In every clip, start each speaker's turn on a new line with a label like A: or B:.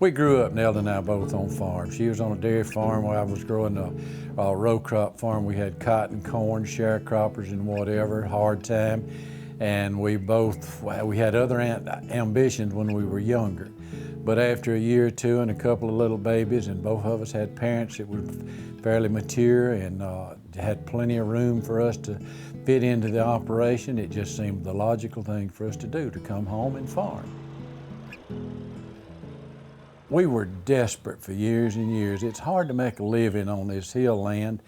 A: We grew up, Nelda and I, both on farms. She was on a dairy farm while I was growing a row crop farm. We had cotton, corn, sharecroppers, and whatever, hard time. And we had other ambitions when we were younger. But after a year or two and a couple of little babies, and both of us had parents that were fairly mature and had plenty of room for us to fit into the operation, it just seemed the logical thing for us to do, to come home and farm. We were desperate for years and years. It's hard to make a living on this hill land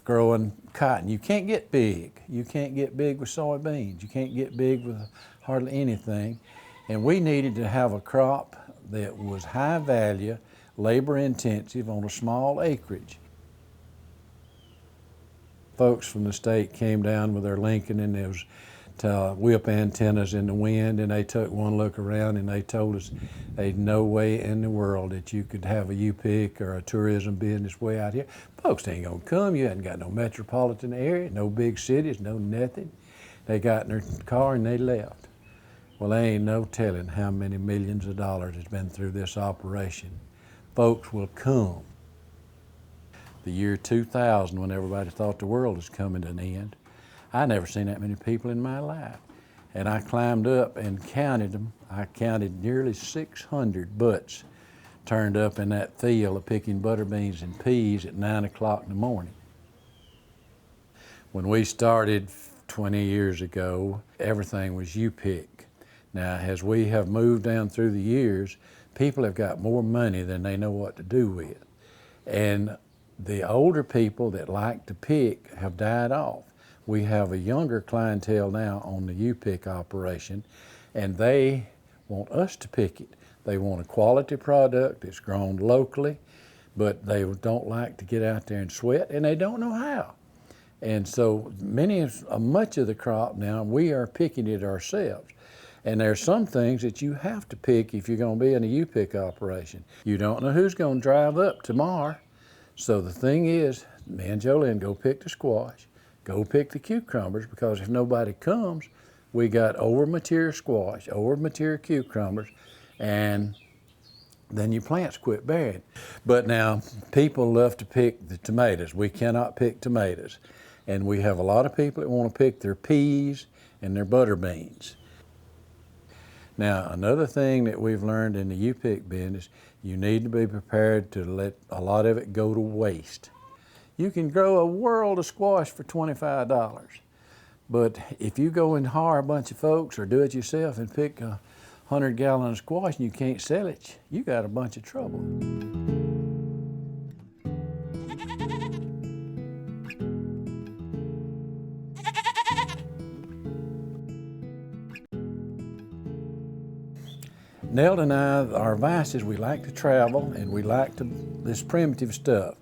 A: growing cotton. You can't get big. You can't get big with soybeans. You can't get big with hardly anything. And we needed to have a crop that was high value, labor intensive on a small acreage. Folks from the state came down with their Lincoln and there was whip antennas in the wind, and they took one look around and they told us there's no way in the world that you could have a U-pick or a tourism business way out here. Folks ain't gonna come. You hadn't got no metropolitan area, no big cities, no nothing. They got in their car and they left. Well, there ain't no telling how many millions of dollars has been through this operation. Folks will come. The year 2000, when everybody thought the world was coming to an end, I never seen that many people in my life. And I climbed up and counted them. I counted nearly 600 butts turned up in that field of picking butter beans and peas at 9 o'clock in the morning. When we started 20 years ago, everything was U-pick. Now, as we have moved down through the years, people have got more money than they know what to do with. And the older people that like to pick have died off. We have a younger clientele now on the U-pick operation, and they want us to pick it. They want a quality product that's grown locally, but they don't like to get out there and sweat, and they don't know how. And so much of the crop now, we are picking it ourselves. And there's some things that you have to pick if you're gonna be in a U-pick operation. You don't know who's gonna drive up tomorrow. So the thing is, me and Jolene go pick the squash, go pick the cucumbers, because if nobody comes, we got over-mature squash, over-mature cucumbers, and then your plants quit bearing. But now, people love to pick the tomatoes. We cannot pick tomatoes. And we have a lot of people that want to pick their peas and their butter beans. Now, another thing that we've learned in the U-pick business, you need to be prepared to let a lot of it go to waste. You can grow a world of squash for $25, but if you go and hire a bunch of folks or do it yourself and pick 100 gallons of squash and you can't sell it, you got a bunch of trouble. Nelda and I, our vice is we like to travel and we like this primitive stuff.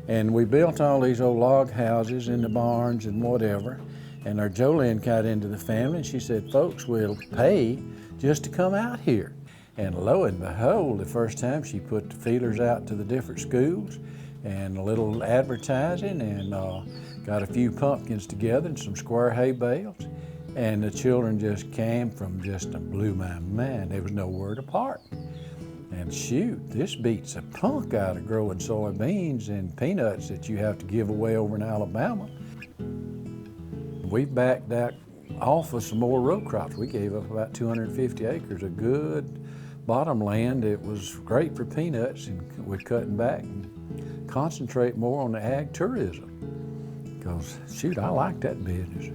A: And we built all these old log houses in the barns and whatever. And our Jolene got into the family and she said, folks will pay just to come out here. And lo and behold, the first time she put the feelers out to the different schools and a little advertising and got a few pumpkins together and some square hay bales. And the children just came from just blew my mind. There was no word apart. And shoot, this beats a punk out of growing soybeans and peanuts that you have to give away over in Alabama. We backed that off with some more row crops. We gave up about 250 acres of good bottom land. It was great for peanuts, and we're cutting back and concentrate more on the ag tourism. Because shoot, I like that business.